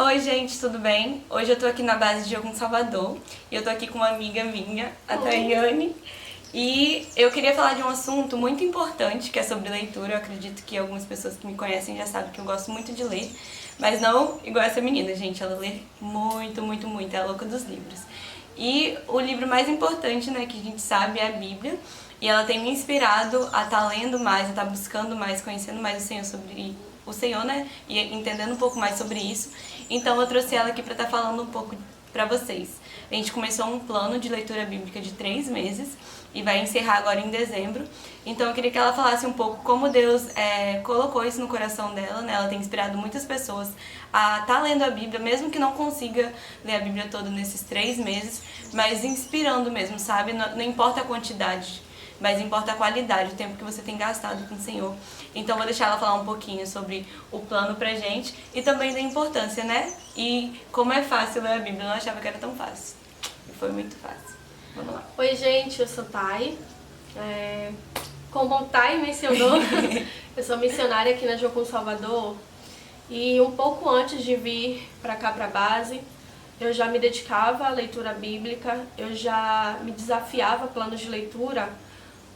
Oi, gente, tudo bem? Hoje eu tô aqui na base de Algum Salvador e eu tô aqui com uma amiga minha, a Tayane. E eu queria falar de um assunto muito importante, que é sobre leitura. Eu acredito que algumas pessoas que me conhecem já sabem que eu gosto muito de ler, mas não igual essa menina, gente. Ela lê muito, muito, muito, é a louca dos livros. E o livro mais importante, né, que a gente sabe é a Bíblia. E ela tem me inspirado a estar lendo mais, a estar buscando mais, conhecendo mais o Senhor sobre o Senhor, né? E entendendo um pouco mais sobre isso. Então eu trouxe ela aqui para estar falando um pouco para vocês. A gente começou um plano de leitura bíblica de 3 meses e vai encerrar agora em dezembro. Então eu queria que ela falasse um pouco como Deus colocou isso no coração dela, né? Ela tem inspirado muitas pessoas a estar lendo a Bíblia, mesmo que não consiga ler a Bíblia toda nesses 3 meses, mas inspirando mesmo, sabe? Não importa a quantidade, mas importa a qualidade, o tempo que você tem gastado com o Senhor. Então vou deixar ela falar um pouquinho sobre o plano pra gente e também da importância, né? E como é fácil ler a Bíblia, eu não achava que era tão fácil. E foi muito fácil. Vamos lá. Oi, gente, eu sou Thay. Como o Thay mencionou, eu sou missionária aqui na Jocum Salvador. E um pouco antes de vir pra cá, pra base, eu já me dedicava à leitura bíblica, eu já me desafiava a planos de leitura,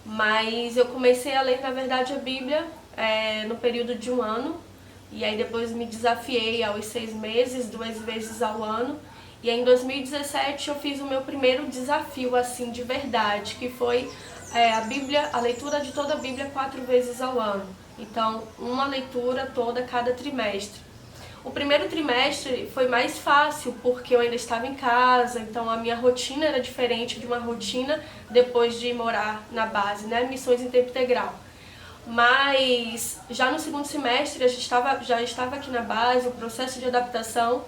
mas eu comecei a ler, na verdade, a Bíblia no período de um ano, e aí depois me desafiei aos 6 meses, 2 vezes ao ano, e aí em 2017 eu fiz o meu primeiro desafio, assim, de verdade, que foi a leitura de toda a Bíblia 4 vezes ao ano. Então, uma leitura toda cada trimestre. O primeiro trimestre foi mais fácil porque eu ainda estava em casa, então a minha rotina era diferente de uma rotina depois de morar na base, né? Missões em tempo integral. Mas já no segundo semestre já estava aqui na base, o processo de adaptação,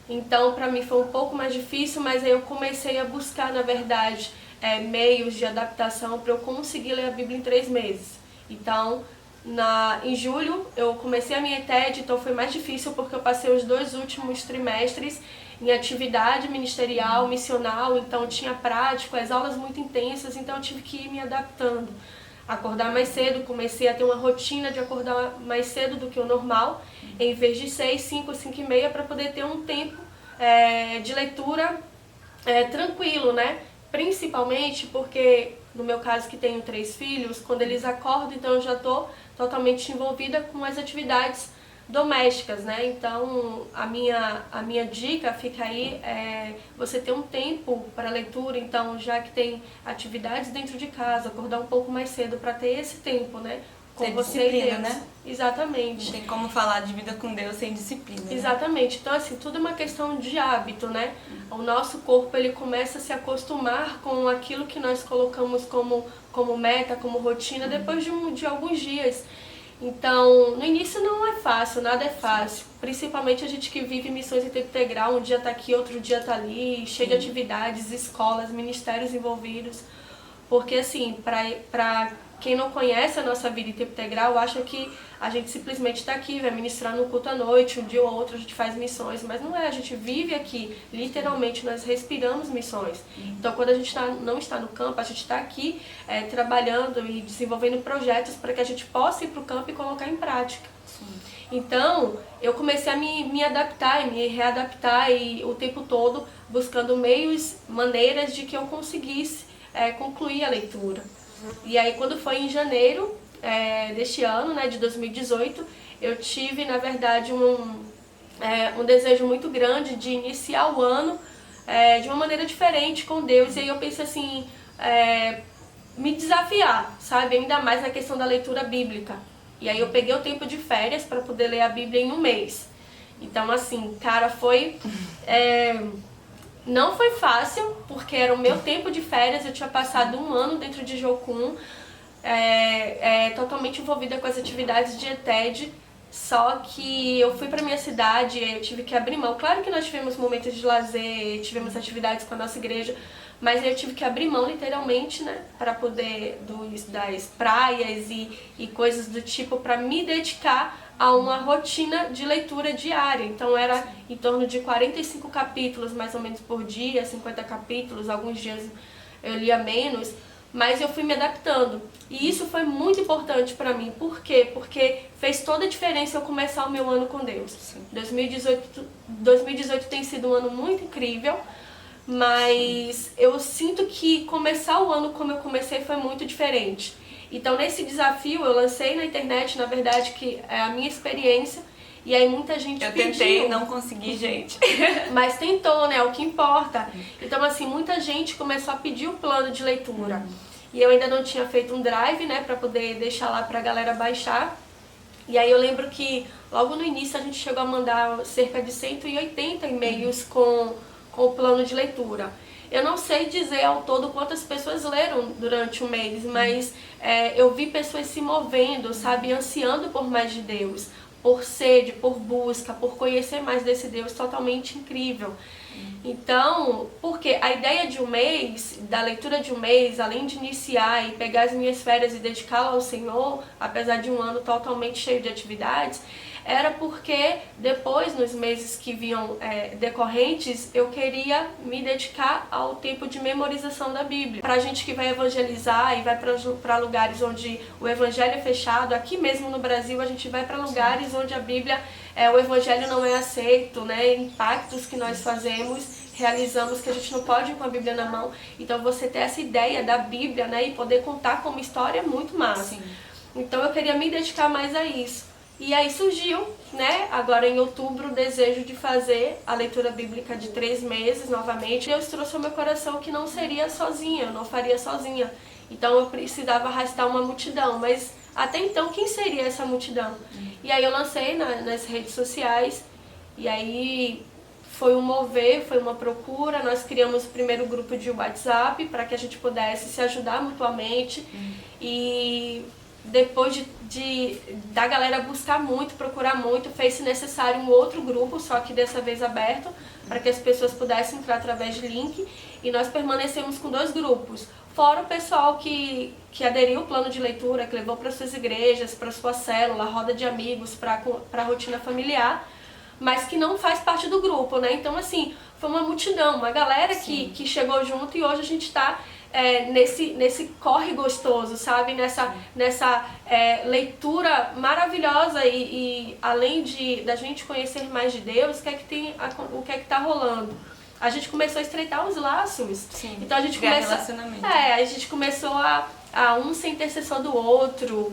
então para mim foi um pouco mais difícil, mas aí eu comecei a buscar, na verdade, meios de adaptação para eu conseguir ler a Bíblia em 3 meses. Então, em julho eu comecei a minha TED, então foi mais difícil porque eu passei os 2 últimos trimestres em atividade ministerial, missional, então tinha prático, as aulas muito intensas, então eu tive que ir me adaptando. Acordar mais cedo, comecei a ter uma rotina de acordar mais cedo do que o normal, em vez de 6, 5, 5 e meia, para poder ter um tempo de leitura tranquilo, né? Principalmente porque, no meu caso que tenho 3 filhos, quando eles acordam, então eu já estou totalmente envolvida com as atividades domésticas, né? Então a minha dica fica aí você ter um tempo para leitura, então já que tem atividades dentro de casa, acordar um pouco mais cedo para ter esse tempo, né? Com você e Deus, né? Exatamente. Não tem como falar de vida com Deus sem disciplina, né? Exatamente. Então, assim, tudo é uma questão de hábito, né? O nosso corpo, ele começa a se acostumar com aquilo que nós colocamos como meta, como rotina, depois de alguns dias. Então, no início não é fácil, nada é fácil. Principalmente a gente que vive missões em tempo integral, um dia tá aqui, outro dia tá ali, cheio de atividades, escolas, ministérios envolvidos. Porque, assim, para quem não conhece a nossa vida em tempo integral, acha que a gente simplesmente está aqui, vai ministrar no culto à noite, um dia ou outro a gente faz missões, mas não é, a gente vive aqui, literalmente nós respiramos missões. Então quando a gente não está no campo, a gente está aqui trabalhando e desenvolvendo projetos para que a gente possa ir para o campo e colocar em prática. Então eu comecei a me adaptar e me readaptar e o tempo todo buscando meios, maneiras de que eu conseguisse concluir a leitura. E aí quando foi em janeiro deste ano, né, de 2018, eu tive, na verdade, um desejo muito grande de iniciar o ano de uma maneira diferente com Deus. E aí eu pensei assim, me desafiar, sabe, ainda mais na questão da leitura bíblica. E aí eu peguei o tempo de férias para poder ler a Bíblia em um mês. Então, assim, cara, não foi fácil, porque era o meu tempo de férias, eu tinha passado um ano dentro de Jocum, totalmente envolvida com as atividades de ETED, só que eu fui para minha cidade e eu tive que abrir mão. Claro que nós tivemos momentos de lazer, tivemos atividades com a nossa igreja, mas eu tive que abrir mão literalmente, né, para poder das praias e coisas do tipo, para me dedicar a uma rotina de leitura diária. Então era em torno de 45 capítulos mais ou menos por dia, 50 capítulos, alguns dias eu lia menos, mas eu fui me adaptando. E isso foi muito importante para mim. Por quê? Porque fez toda a diferença eu começar o meu ano com Deus. 2018 tem sido um ano muito incrível, mas eu sinto que começar o ano como eu comecei foi muito diferente. Então, nesse desafio, eu lancei na internet, na verdade, que é a minha experiência, e aí muita gente pediu. Eu tentei, não consegui, gente. Mas tentou, né? É o que importa. Então, assim, muita gente começou a pedir o plano de leitura. E eu ainda não tinha feito um drive, né, pra poder deixar lá pra galera baixar. E aí eu lembro que logo no início a gente chegou a mandar cerca de 180 e-mails com o plano de leitura. Eu não sei dizer ao todo quantas pessoas leram durante o mês, mas eu vi pessoas se movendo, sabe, ansiando por mais de Deus, por sede, por busca, por conhecer mais desse Deus totalmente incrível. Então, porque a ideia de um mês, da leitura de um mês, além de iniciar e pegar as minhas férias e dedicá-la ao Senhor, apesar de um ano totalmente cheio de atividades, era porque depois, nos meses que vinham decorrentes, eu queria me dedicar ao tempo de memorização da Bíblia. Pra gente que vai evangelizar e vai para lugares onde o evangelho é fechado, aqui mesmo no Brasil a gente vai para lugares onde a Bíblia, o evangelho não é aceito, né? Impactos que nós realizamos, que a gente não pode ir com a Bíblia na mão. Então você ter essa ideia da Bíblia, né, e poder contar como história é muito massa. Sim. Então eu queria me dedicar mais a isso. E aí surgiu, né, agora em outubro, o desejo de fazer a leitura bíblica de 3 meses novamente. Deus trouxe ao meu coração que não seria sozinha, eu não faria sozinha. Então eu precisava arrastar uma multidão, mas até então quem seria essa multidão? E aí eu lancei nas redes sociais, e aí foi um mover, foi uma procura. Nós criamos o primeiro grupo de WhatsApp para que a gente pudesse se ajudar mutuamente. E depois da galera buscar muito, procurar muito, fez-se necessário um outro grupo, só que dessa vez aberto, para que as pessoas pudessem entrar através de link. E nós permanecemos com 2 grupos. Fora o pessoal que aderiu ao plano de leitura, que levou para suas igrejas, para sua célula, roda de amigos, para a rotina familiar, mas que não faz parte do grupo, né? Então, assim, foi uma multidão, uma galera que chegou junto, e hoje a gente está nesse corre gostoso, sabe? Nessa leitura maravilhosa e além da gente conhecer mais de Deus, o que é que tá rolando? A gente começou a estreitar os laços. Sim, então a gente começou, a gente começou a um ser intercessor do outro.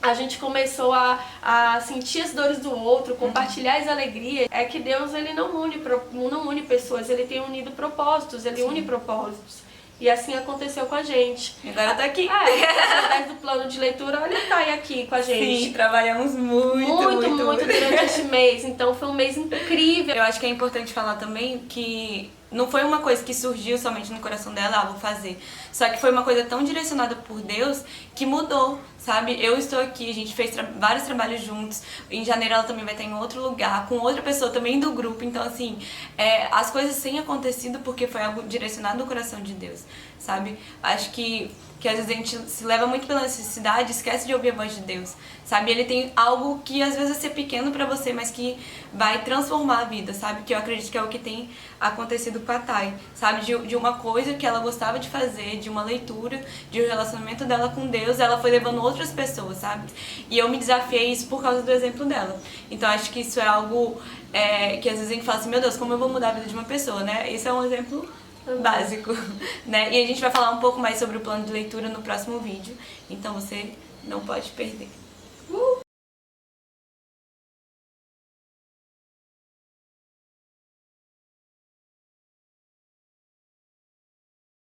A gente começou a sentir as dores do outro, compartilhar as alegrias. É que Deus, ele não une pessoas, ele tem unido propósitos, ele une propósitos. E assim aconteceu com a gente. E agora eu tô aqui. Através do plano de leitura, olha o Thay aqui com a gente. Sim, trabalhamos muito durante esse mês. Então foi um mês incrível. Eu acho que é importante falar também que não foi uma coisa que surgiu somente no coração dela, vou fazer. Só que foi uma coisa tão direcionada por Deus que mudou, sabe? Eu estou aqui, a gente fez vários trabalhos juntos. Em janeiro ela também vai estar em outro lugar, com outra pessoa também do grupo. Então, assim, as coisas têm acontecido porque foi algo direcionado no coração de Deus, sabe? Acho que às vezes a gente se leva muito pela necessidade, esquece de ouvir a voz de Deus, sabe? Ele tem algo que às vezes vai ser pequeno pra você, mas que vai transformar a vida, sabe? Que eu acredito que é o que tem acontecido com a Thay, sabe? De uma coisa que ela gostava de fazer, de uma leitura, de um relacionamento dela com Deus, ela foi levando outras pessoas, sabe? E eu me desafiei isso por causa do exemplo dela. Então acho que isso é algo que às vezes a gente fala assim, meu Deus, como eu vou mudar a vida de uma pessoa, né? Isso é um exemplo básico, né? E a gente vai falar um pouco mais sobre o plano de leitura no próximo vídeo, então você não pode perder.